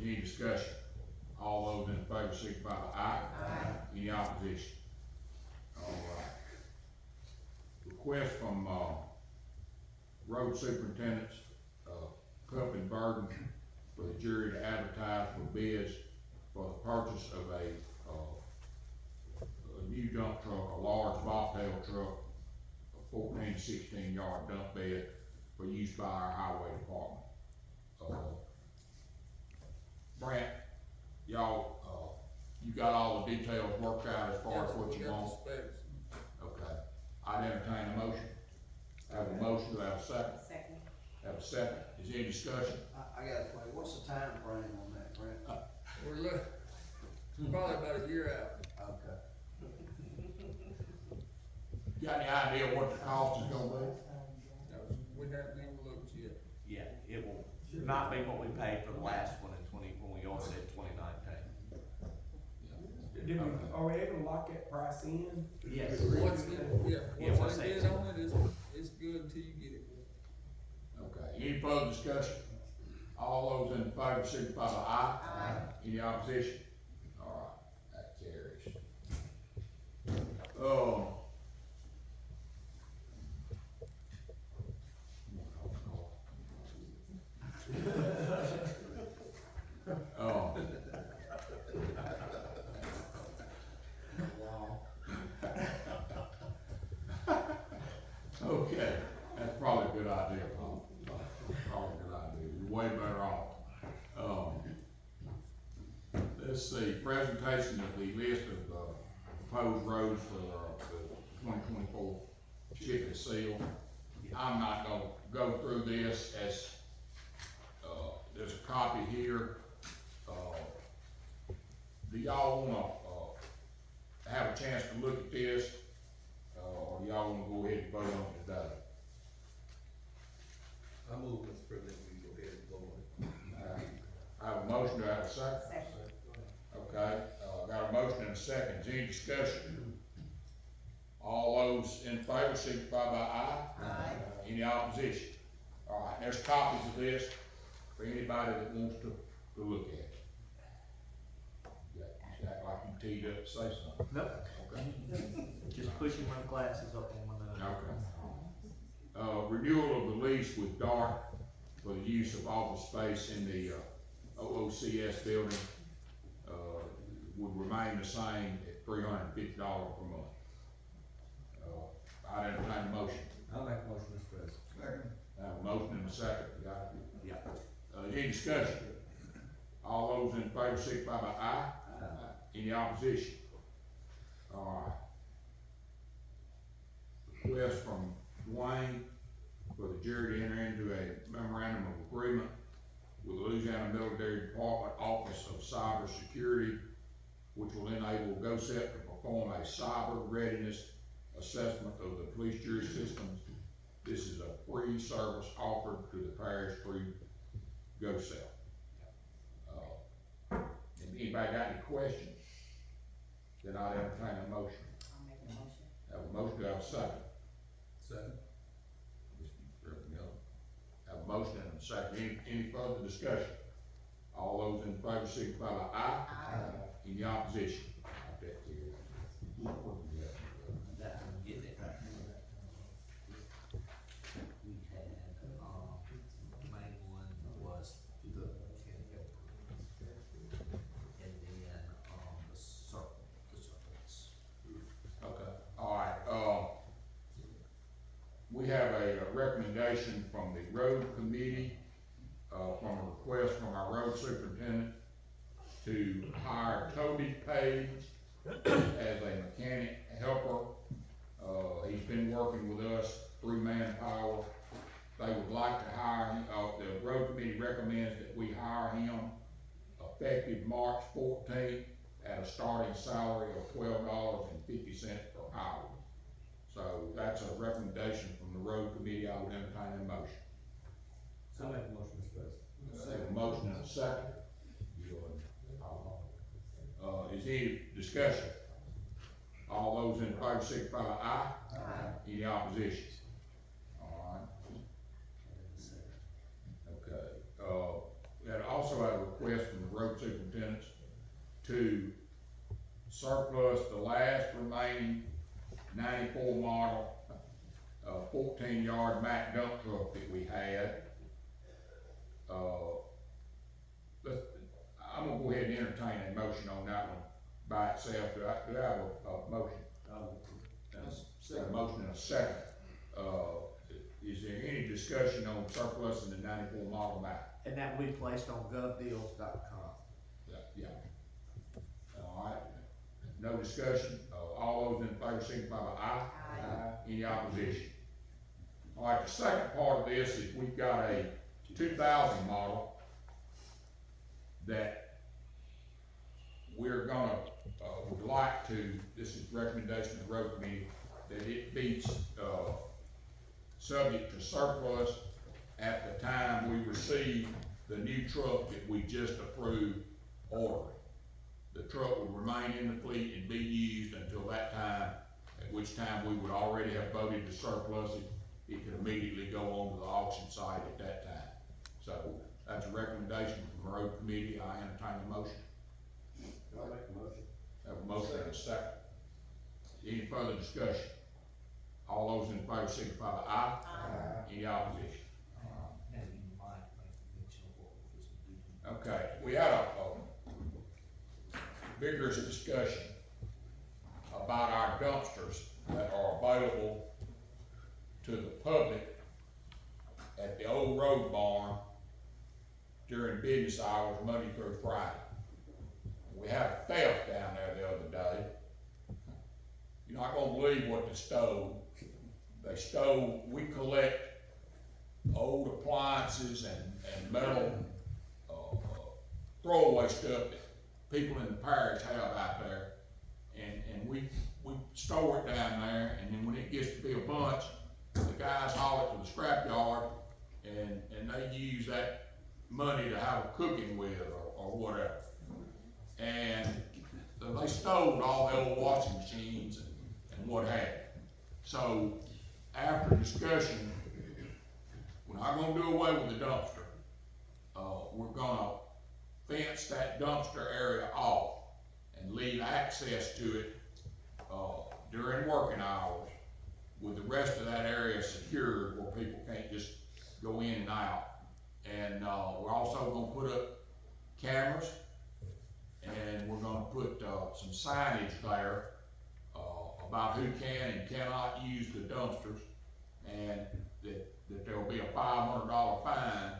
any discussion? All those in favor signify by aye. Aye. Any opposition? All right. Request from, road superintendents, Cup and Burden for the jury to advertise for bids for the purchase of a new dump truck, a large bobtail truck, a 14 to 16 yard dump bed for use by our highway department. Brent, y'all, you got all the details worked out as far as what you want? Okay, I'd entertain a motion. Have a motion, do I have a second? Second. Have a second, is there any discussion? I got a question, what's the time frame on that, Brent? We're looking, probably about a year out. Okay. Got any idea what the cost is gonna be? We haven't even looked yet. Yeah, it will not be what we paid for the last one in when we ordered it in 2019. Did we, are we able to lock that price in? Yes. Once once they they- bid on it, it's good until you get it. Okay, any further discussion? All those in favor signify by aye. Aye. Any opposition? All right, that carries. Okay, that's probably a good idea, Paul. Probably a good idea, you're way better off. Let's see, presentation of the list of proposed roads for the 2024 chip and seal. I'm not gonna go through this as, there's a copy here. Do y'all wanna, have a chance to look at this? Or do y'all wanna go ahead and vote on it today? I move, Mr. President, we go ahead and vote on it. I have a motion, do I have a second? Second. Okay, got a motion and a second, is there any discussion? All those in favor signify by aye. Aye. Any opposition? All right, there's copies of this for anybody that wants to look at it. Yeah, you act like you teed up to say something. Nope, Okay. just pushing my glasses up on my nose. Okay. Renewal of the lease with DART for the use of office space in the, OOCS building, would remain the same at $350 per month. I entertain a motion. I'll make a motion, Mr. President. I have a motion and a second, you got it? Yeah. Any discussion? All those in favor signify by aye. Any opposition? Alright. Request from Dwayne for the jury to enter into a memorandum of agreement with the Louisiana Military Department Office of Cyber Security, which will enable GOSEP to perform a cyber readiness assessment of the police jury systems. This is a free service offered to the parish through GOSEP. If anybody got any questions, then I'd entertain a motion. I'll make a motion. Have a motion, do I have a second? Second. Have a motion and a second, any further discussion? All those in favor signify by aye. Aye. Any opposition? That carries. That, I'm getting it right. We had, the main one was the mechanical. And then, the circuits. Okay, alright, we have a recommendation from the road committee, from a request from our road superintendent to hire Toby Page as a mechanic helper. He's been working with us through manpower. They would like to hire him, the road committee recommends that we hire him effective March 14th at a starting salary of $12.50 per hour. So that's a recommendation from the road committee. I would entertain a motion. I'll make a motion, Mr. President. Have a motion and a second. Is there any discussion? All those in favor signify by aye. Aye. Any opposition? Alright. Okay, we had also had a request from the road superintendents to surplus the last remaining 94 model, 14-yard Mack dump truck that we had. I'm gonna go ahead and entertain a motion on that one by itself. Do I have a motion? A motion and a second. Is there any discussion on surplus in the 94 model Mack? And that will be placed on govdeals.com. Yeah. All right, no discussion, all those in favor signify by aye. Aye. Any opposition? All right, the second part of this is we've got a 2000 model that we're gonna, would like to, this is recommendation of the road committee, that it be, subject to surplus at the time we receive the new truck that we just approved ordering. The truck will remain in the fleet and be used until that time, at which time we would already have voted to surplus it. It could immediately go on to the auction site at that time. So, that's a recommendation from the road committee. I entertain a motion. I'll make a motion. Have a motion and a second. Any further discussion? All those in favor signify by aye. Any opposition? Okay, we had a vigorous discussion about our dumpsters that are available to the public at the old road barn during business hours, Monday through Friday. We had a theft down there the other day. You're not gonna believe what they stole. They stole, we collect old appliances and metal, throwaway stuff that people in the parish have out there. And we store it down there, and then when it gets to be a bunch, the guys haul it to the scrapyard, and they use that money to have a cooking with or whatever. And so they stole all the old washing machines and what have you. So after discussion, we're not gonna do away with the dumpster. We're gonna fence that dumpster area off and leave access to it, during working hours, with the rest of that area secured where people can't just go in and out. And, we're also gonna put up cameras, and we're gonna put, some signage there, about who can and cannot use the dumpsters, and that there will be a $500 fine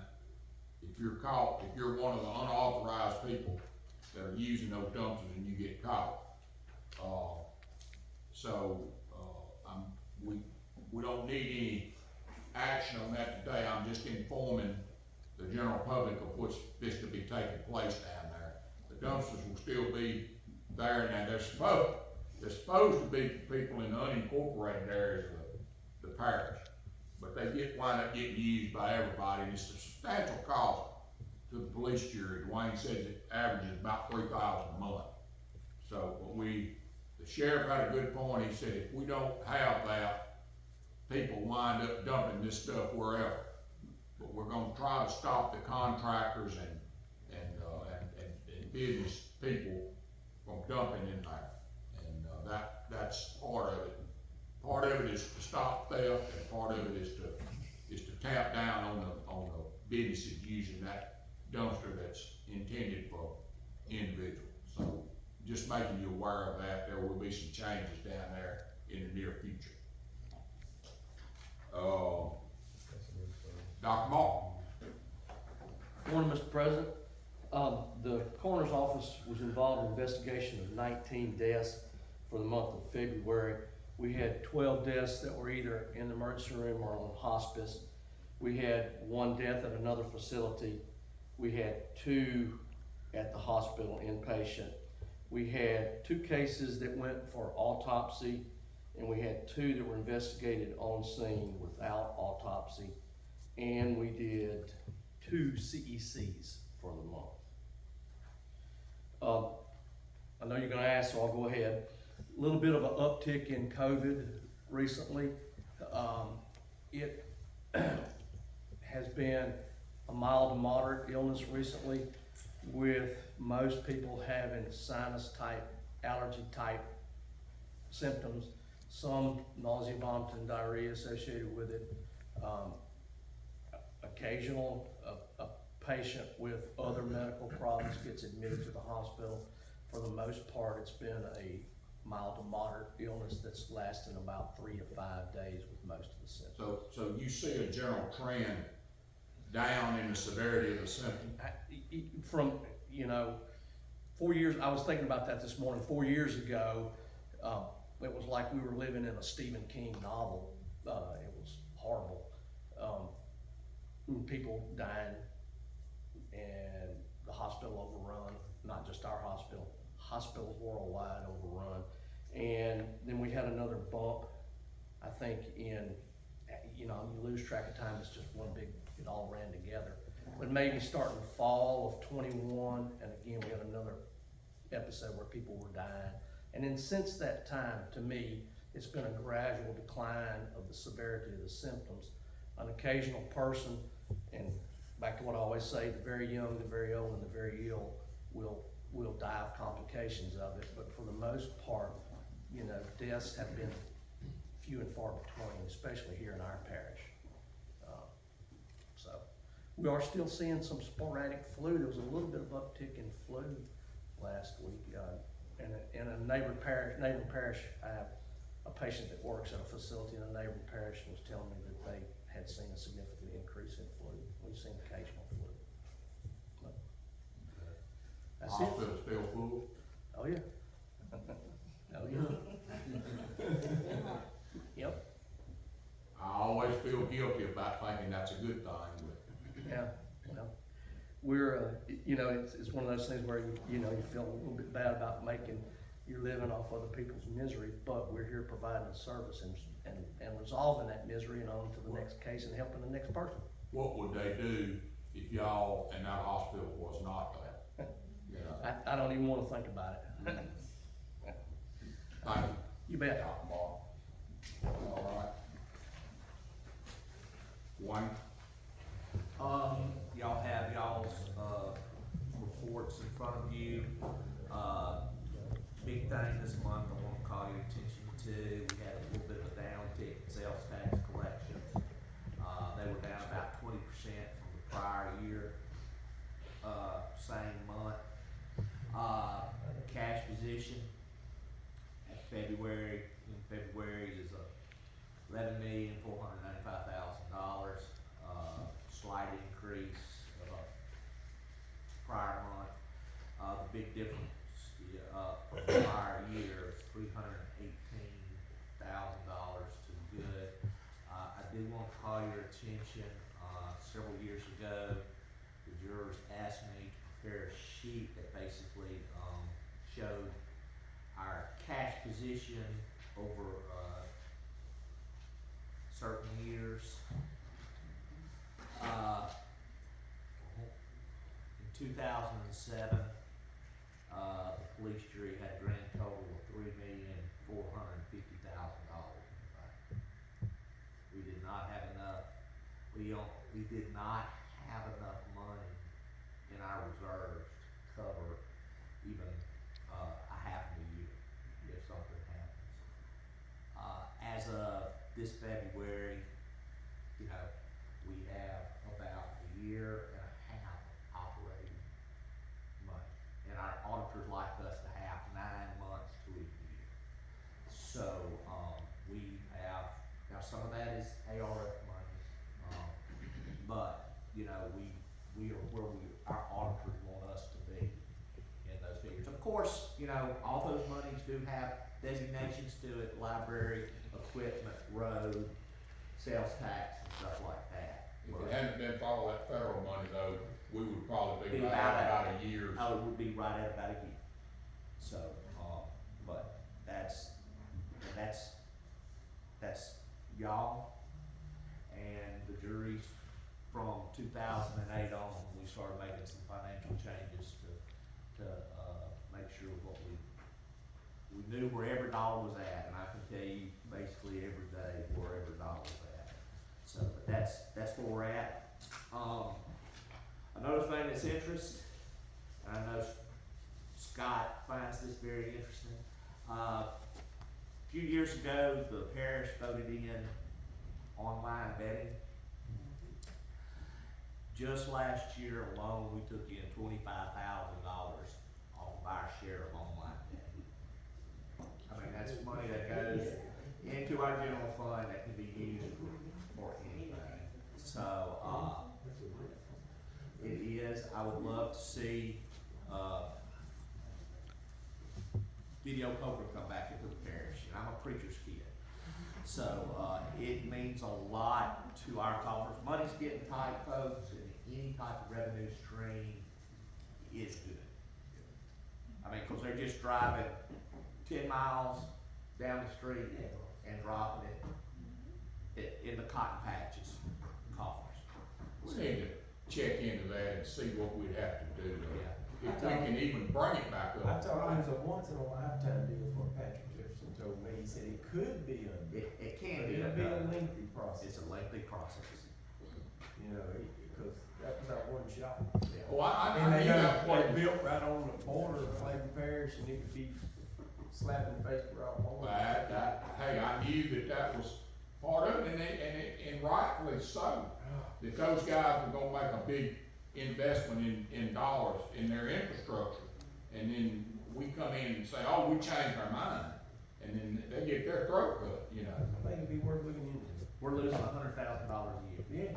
if you're caught, if you're one of the unauthorized people that are using those dumpsters and you get caught. We don't need any action on that today. I'm just informing the general public of what's fixed to be taking place down there. The dumpsters will still be there. Now, they're supposed to be for people in the unincorporated areas of the parish, but they wind up getting used by everybody, and it's a substantial cost to the police jury. Dwayne says it averages about $3,000 a month. So, the sheriff had a good point. He said if we don't have that, people wind up dumping this stuff wherever. But we're gonna try to stop the contractors and business people from dumping in there. And, that's part of it. Part of it is to stop theft, and part of it is to tap down on the businesses using that dumpster that's intended for individuals. So, just making you aware of that. There will be some changes down there in the near future. Dr. Martin. Morning, Mr. President. The coroner's office was involved in investigation of 19 deaths for the month of February. We had 12 deaths that were either in the emergency room or on hospice. We had 1 death at another facility. We had 2 at the hospital inpatient. We had 2 cases that went for autopsy, and we had 2 that were investigated on scene without autopsy. And we did 2 CECs for the month. I know you're gonna ask, so I'll go ahead. A little bit of an uptick in COVID recently. It has been a mild to moderate illness recently. with most people having sinus type, allergy type symptoms, some nausea, vomiting, diarrhea associated with it. Occasional, a patient with other medical problems gets admitted to the hospital. For the most part, it's been a mild to moderate illness that's lasting about 3 to 5 days with most of the symptoms. So you see a general trend down in the severity of the symptoms? From, 4 years, I was thinking about that this morning, 4 years ago, it was like we were living in a Stephen King novel. It was horrible. People dying and the hospital overrun, not just our hospital, hospitals worldwide overrun. And then we had another bump, I think in, you lose track of time, it's just one big, it all ran together. But maybe starting fall of 21, and again, we had another episode where people were dying. And then since that time, to me, it's been a gradual decline of the severity of the symptoms. An occasional person, and back to what I always say, the very young, the very old, and the very ill will die of complications of it. But for the most part, deaths have been few and far between, especially here in our parish. So we are still seeing some sporadic flu. There was a little bit of uptick in flu last week. In a neighboring parish, I have a patient that works at a facility in a neighboring parish and was telling me that they had seen a significant increase in flu. We've seen occasional flu. But that's it. Hospital still full? Oh, yeah. Oh, yeah. Yep, I always feel guilty about thinking that's a good thing, but yeah, well, we're, it's one of those things where, you feel a little bit bad about making your living off other people's misery, but we're here providing a service and resolving that misery and on to the next case and helping the next person. what would they do if y'all and that hospital was not there? I don't even wanna think about it. Thank you. You bet. Dr. Mark. All right. One, Y'all have y'all's, reports in front of you. Big thing this month I wanna call your attention to, we had a little bit of a downtick in sales tax collections. They were down about 20% from the prior year, same month. Cash position at February is $11,495,000, slight increase of prior month. The big difference, from the prior year is $318,000 to the good. I do want to call your attention, several years ago, the jurors asked me to prepare a sheet that basically, showed our cash position over, certain years. In 2007, the police jury had a grand total of $3,450,000. We did not have enough. We did not have enough money in our reserves to cover even a half of a year if something happens. As of this February, we have about a year and a half operating money. And our auditors like us to have 9 months to a year. So, we have, now some of that is ARF money, but, we are where our auditors want us to be in those figures. Of course, all those monies do have designations to it, library, equipment, road, sales tax, and stuff like that. if it hadn't been for all that federal money though, we would probably be Be right about at about a year. Oh, it would be right at about a year. So, but that's y'all and the juries from 2008 on, when we started making some financial changes to make sure what we knew where every dollar was at, and I can tell you basically every day where every dollar was at. So, but that's where we're at. Another thing that's and I know Scott finds this very interesting. A few years ago, the parish voted in online betting. Just last year alone, we took in $25,000 off of our share of online betting. I mean, that's money that goes into our general fund that can be used for anything. So, it is, I would love to see, video poker come back into the parish, and I'm a preacher's kid. So, it means a lot to our coffers. Money's getting tight, folks, and any type of revenue stream is good. I mean, cause they're just driving 10 miles down the street and dropping it in the cotton patches, coffers. We need to check into that and see what we'd have to do. Yeah. If we can even bring it back I up. thought it was a once in a lifetime deal for Patrick Jefferson told me, he said it could be a, It can but be, it'll be a but lengthy process, it's a lengthy process. you know, because that was our one shot. Yeah. Oh, I And they knew that know, part. they built right on the border of Claiborne Parish, and it could be slapping the face of our border. Hey, I knew that was part of it, and rightfully so. That those guys were gonna make a big investment in dollars in their infrastructure. And then we come in and say, oh, we changed our mind, and then they get their throat cut, you know. I think it'd be worth looking into. We're losing $100,000 a year. Yeah.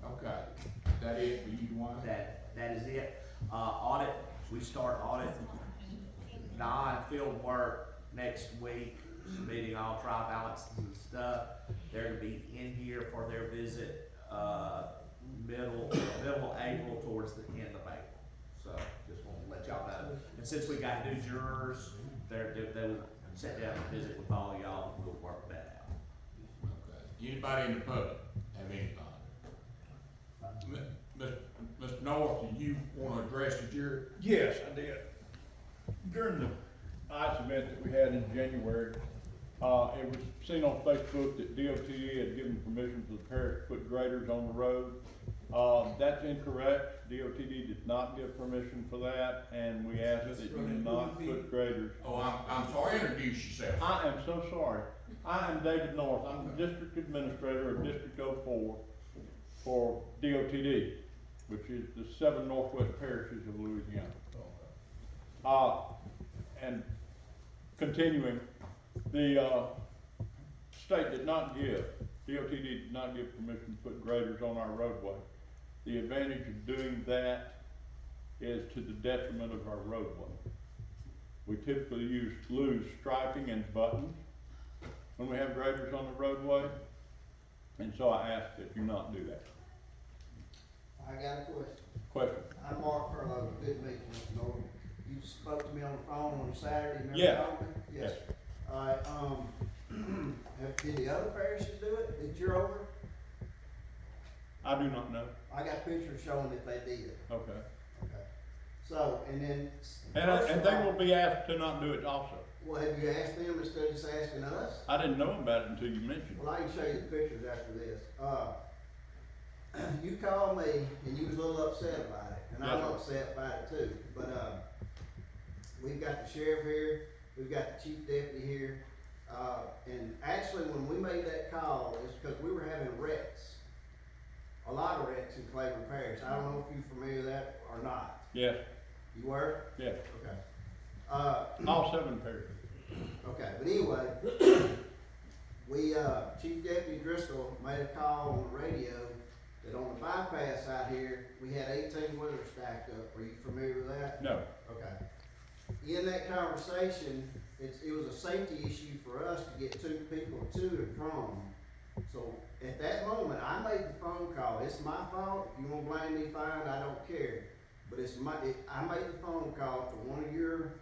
Okay, that it for you, Dwayne? That is it. Audit, we start audit non-field work next week, submitting all trial balances and stuff. They're gonna be in here for their visit, middle of April towards the end of April. So, just wanna let y'all know. And since we got new jurors, they will sit down and visit with all y'all, and we'll work that out. Okay. Anybody in the public have anything? Mr. North, do you wanna address the jury? Yes, I did. During the ice event that we had in January, it was seen on Facebook that DOT had given permission for the parish to put graders on the road. That's incorrect. DOTD did not give permission for that, and we asked that you not put graders. Oh, I'm sorry, introduce yourself. I am so sorry. I am David North. I'm the district administrator of District 04 for DOTD, which is the 7 northwest parishes of Louisiana. And continuing, the state did not give, DOTD did not give permission to put graders on our roadway. The advantage of doing that is to the detriment of our roadway. We typically lose striping and buttons when we have graders on the roadway, and so I ask that you not do that. I got a question. Question? I'm Mark Furlow, good meeting, Mr. Norton. You spoke to me on the phone on Saturday, remember Yeah. calling me? Yes. Alright, did the other parishes do it, that you're over? I do not know. I got pictures showing that they did. Okay. Okay. So, and then. And they will be asked to not do it also. Well, have you asked them instead of just asking us? I didn't know about it until you mentioned it. Well, I can show you the pictures after this. You called me and you was a little upset about it, and I'm Yes, sir. upset about it too, but, we've got the sheriff here, we've got the chief deputy here, and actually, when we made that call, it's because we were having wrecks. A lot of wrecks in Claiborne Parish. I don't know if you're familiar with that or not. Yes, You were? yes. Okay. All 7 parishes. Okay, but anyway, Chief Deputy Driscoll made a call on the radio that on the bypass out here, we had 18 wheelers stacked up. Are you familiar with that? No. Okay. In that conversation, it was a safety issue for us to get 2 people to and from. So at that moment, I made the phone call. It's my fault. If you wanna blame me, fine, I don't care. But I made the phone call to one of your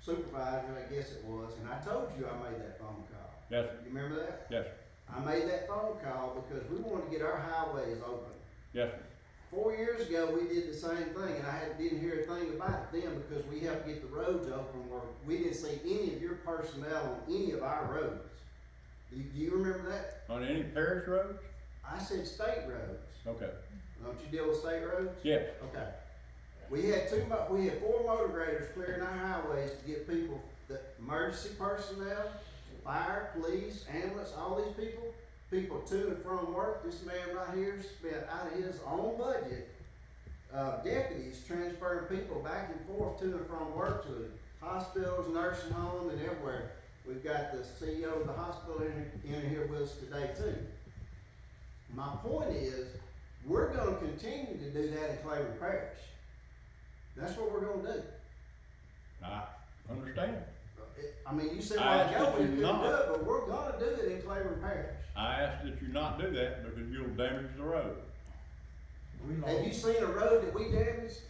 supervisors, I guess it was, and I told you I made that phone call. Yes, You remember that? yes, I made that phone call because we wanted to get our highways open. yes. 4 years ago, we did the same thing, and I didn't hear a thing about it then because we helped get the roads open where we didn't see any of your personnel on any of our roads. Do you remember that? On any parish roads? I said state roads. Okay. Don't you deal with state roads? Yeah, Okay. We had 4 motor graders clearing our highways to get people, the emergency personnel, fire, police, ambulance, all these people to and from work. This man right here spent out of his own budget, deputies transferring people back and forth to and from work to hospitals, nursing homes, and everywhere. We've got the CEO of the hospital in here with us today too. My point is, we're gonna continue to do that in Claiborne Parish. That's what we're gonna do. I understand. I mean, you said a I while asked ago that we you couldn't do not. it, but we're gonna do it in Claiborne Parish. I ask that you not do that because you'll damage the road. Have you seen a road that we damaged?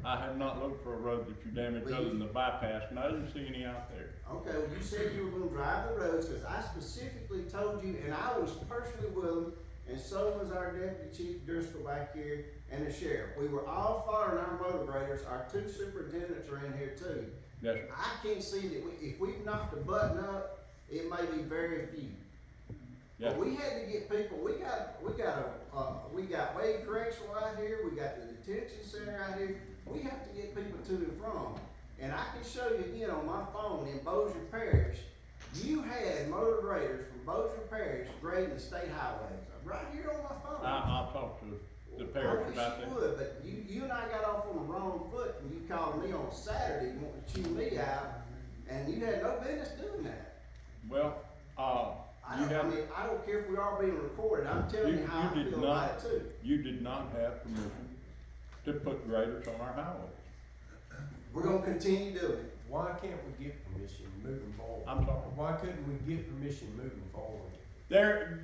I have not looked for a road that you damaged other than the bypass, and I didn't see any out there. Okay, well, you said you were gonna drive the roads, cause I specifically told you, and I was personally with them, and so was our deputy chief Driscoll back here, and the sheriff. We were all following our motor graders, our 2 superintendents are in here too. Yes, sir. I can't see that if we've knocked the button up, it may be very few. Yes. But we had to get people, we got Wade Correctional out here, we got the detention center out here. We have to get people to and from. And I can show you again on my phone in Bossier Parish, you had motor graders from Bossier Parish grading the state highways, right here on my phone. I'll talk to the parish about I that. wish you would, but you and I got off on the wrong foot when you called me on Saturday wanting to chew me out, and you had no business doing that. Well, I don't care if we are being recorded, I'm telling you how I you did feel not, about it too. you did not have permission to put graders on our highways. We're gonna continue doing it. Why can't we get permission moving forward? I'm sorry. Why couldn't we get permission moving forward?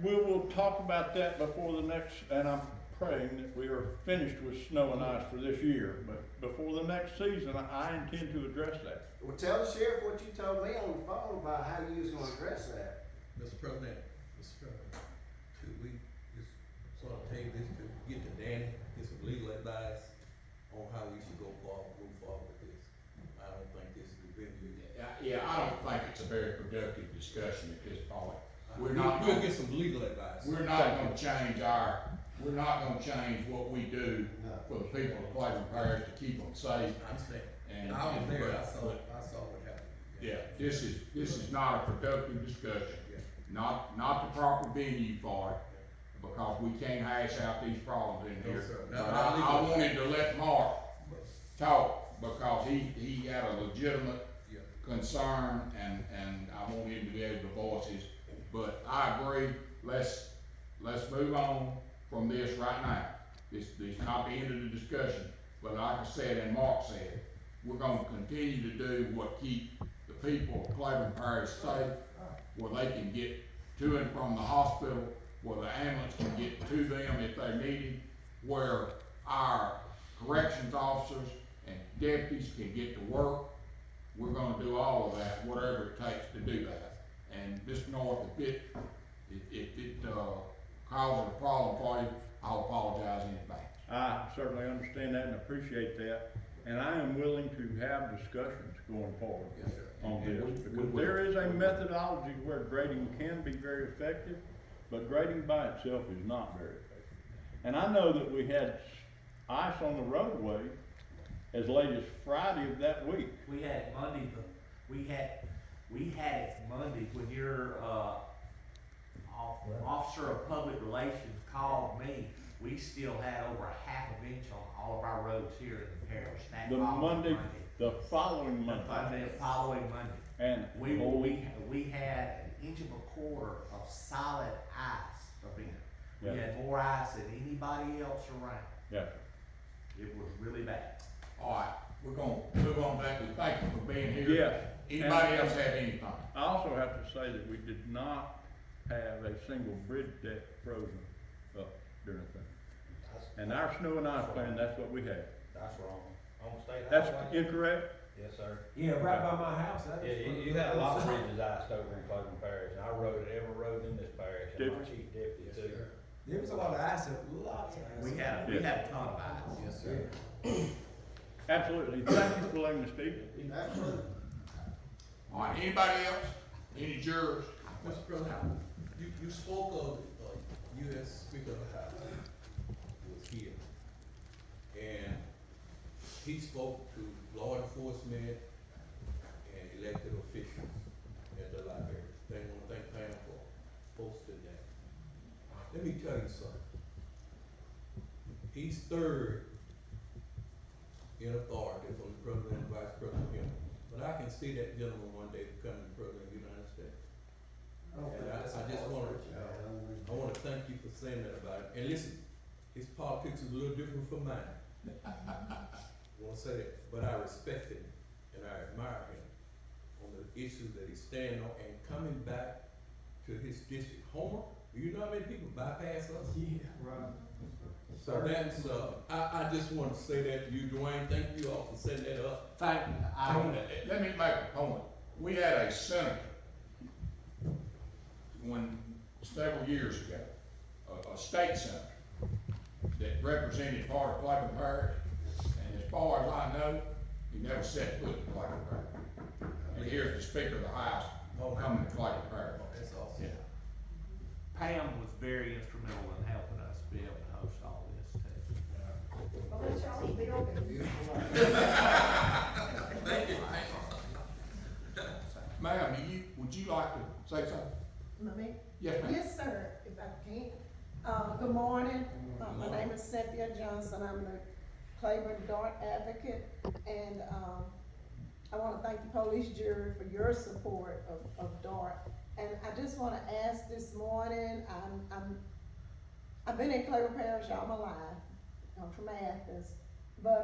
We will talk about that before the next, and I'm praying that we are finished with snow and ice for this year, but before the next season, I intend to address that. Well, tell the sheriff what you told me on the phone about how you was gonna address that. Mr. President, could we just sort of take this to get to Danny, get some legal advice on how we should move forward with this? I don't think this is the venue yet. Yeah, I don't think it's a very productive discussion at this point. We'll get some legal advice. We're not gonna change what we do for the people of Claiborne Parish to keep them safe. I understand. And I was there, I saw but- what happened. Yeah, this is not a productive discussion, Yeah. not the proper venue for it, because we can't hash out these problems in No, here. sir. But Not I legal. wanted to let Mark talk, because he had a legitimate Yeah. concern, and I want him to be able to voice his, but I agree, let's move on from this right now. This not the end of the discussion, but like I said, and Mark said, we're gonna continue to do what keep the people of Claiborne Parish safe, where they can get to and from the hospital, where the ambulance can get to them if they need it, where our corrections officers and deputies can get to work. We're gonna do all of that, whatever it takes to do that. And Mr. North, if it causes a problem for you, I'll apologize in advance. I certainly understand that and appreciate that, and I am willing to have discussions going forward Yes, sir. on And this, we because will. there is a methodology where grading can be very effective, but grading by itself is not very effective. And I know that we had ice on the roadway as late as Friday of that week. We had Monday, we had it Monday when your, officer of public relations called me. We still had over a half an inch on all of our roads here in the parish. That The following the following Monday. The following Monday. And We had an inch of a quarter of solid ice up in it. We Yeah. had more ice than anybody else around. yeah, It was really bad. Alright, we're gonna move on back, we thank you for being here. Yes. Anybody else have anything? I also have to say that we did not have a single bridge deck frozen up during the thing. And our snow and ice plan, that's what we had. That's wrong. On state That's highway? incorrect? Yes, sir. Yeah, right by my house, that Yeah, is. you had a lot of bridges iced over in Claiborne Parish, and I rode every road in this parish, and my Did chief deputy Yes, too. sir. There was a lot of ice, lots of ice. We had a ton of ice. Yes, sir. Absolutely. Thank you for letting me speak. Absolutely. Alright, anybody else? Any jurors? Mr. President, you spoke of, U.S. Speaker of the House was here. spoke to law enforcement and elected officials at the library. They wanna thank Pam for posting that. Let me tell you something. He's third in authority from the president and vice president. But I can see that gentleman one day becoming president of the United States. And I wanna thank you for saying that about it. And listen, his politics is a little different from mine. I wanna say that, but I respect him and I admire him on the issues that he stand on and coming back to his district. Homer, you know how many people bypass us? Yeah, right. So that's, I just wanna say that to you, Dwayne, thank you all for setting that up. Thank you. Let me make a point. We had a senator several years ago, a state senator that represented part of Claiborne Parish, and as far as I know, he never set foot in Claiborne Parish. And here's the Speaker of the House coming to Claiborne Parish. That's awesome. Yeah. Pam was very instrumental in helping us be able to host all this too. Well, let y'all build it. Thank you. Ma'am, would you like to say something? Me? Yes, ma'am. Yes, sir, if I can. Good morning. My name is Cynthia Johnson. I'm the Claiborne Dart advocate. And, I wanna thank the police jury for your support of Dart. And I just wanna ask this morning, I've been in Claiborne Parish all my life. I'm from Athens, but,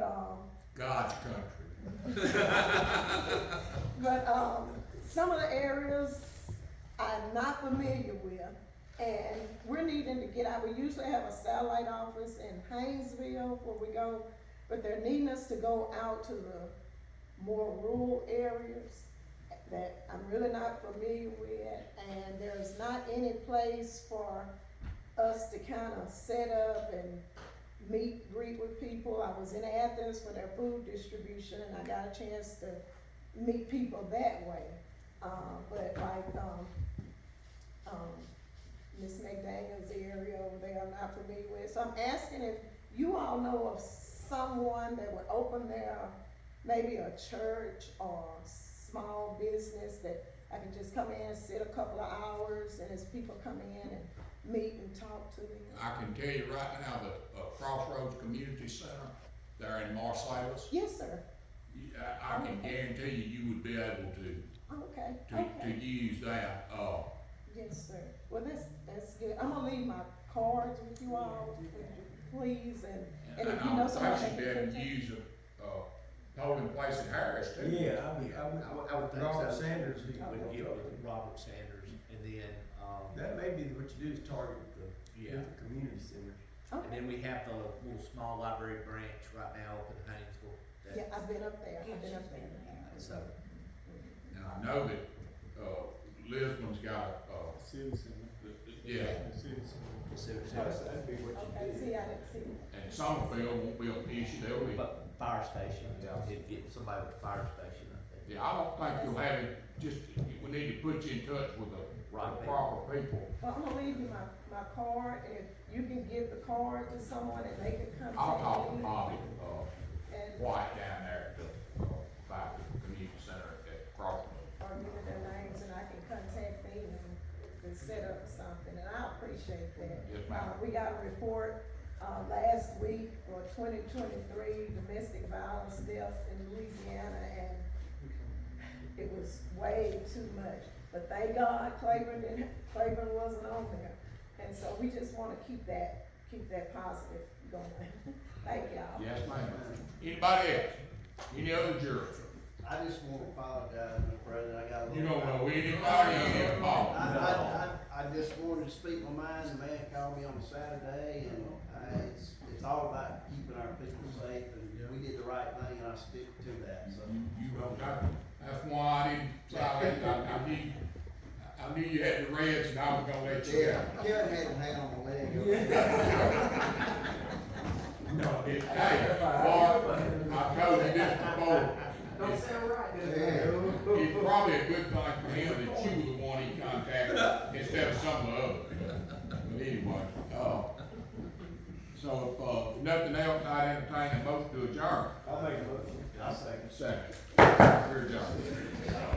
God's country. but, some of the areas I'm not familiar with, and we're needing to get out. We usually have a satellite office in Haynesville where we go, but they're needing us to go out to the more rural areas that I'm really not familiar with, and there's not any place for us to kind of set up and meet, greet with people. I was in Athens for their food distribution, and I got a chance to meet people that way. But like, Miss McDaniel's area over there, I'm not familiar with. So I'm asking if you all know of someone that would open their, maybe a church or small business that I can just come in, sit a couple of hours, and as people come in and meet and talk to them. I can tell you right now, the Crossroads Community Center there in Marsalis, Yes, sir. I can guarantee you would be able Okay, to okay. use that. Yes, sir. Well, that's good. I'm gonna leave my cards with you all, please, and if And you know I somebody. think you'd be able to use a polling place at Harris too. Yeah, I would think Robert so. Sanders. I would get with Robert Sanders and then, That may be what you do is target the Yeah. different community centers. and Okay. then we have the little small library branch right now up in Haynesville. that- Yeah, I've been up there. So, And I know that, Lisbon's got, Citizen. yeah, The citizen. the civic That'd center, be what Okay, you do. see, I didn't see it. and Somerville won't be an issue, they'll be. but fire station, if get somebody with a fire station up there. Yeah, I don't think you'll have it, just, we need to put you in touch with the Right. proper people. Well, I'm gonna leave you my card, and if you can give the card to someone and they can contact me. I'll talk to Bobby, And, White down there at the, about the community center at Crossroads. or give me their names and I can contact them and set up something, and I appreciate that. Yes, ma'am. We got a report, last week for 2023 domestic violence deaths in Louisiana, and it was way too much. But thank God Claiborne wasn't on there, and so we just wanna keep that positive going. Thank y'all. Yes, ma'am. Anybody else? Any other jurors? I just wanna apologize, Mr. President, I got a little. You don't know anybody in the hall. I just wanted to speak my mind, the man called me on a Saturday, and it's all about keeping our people safe, and we did the right thing, and I stick to that, so. You know, that's why I didn't say that. I knew you had the reds and I was gonna let you Yeah, go. Karen had a hand on my leg. No, hey, Mark, I told you this before. Don't sound right, does it? Yeah. It's probably a good thing for him that you were the one he contacted instead of some of the others. But anyway, so So if nothing else, I'd entertain a motion to adjourn. I'll make a motion. I'll second. Second. We're adjourned.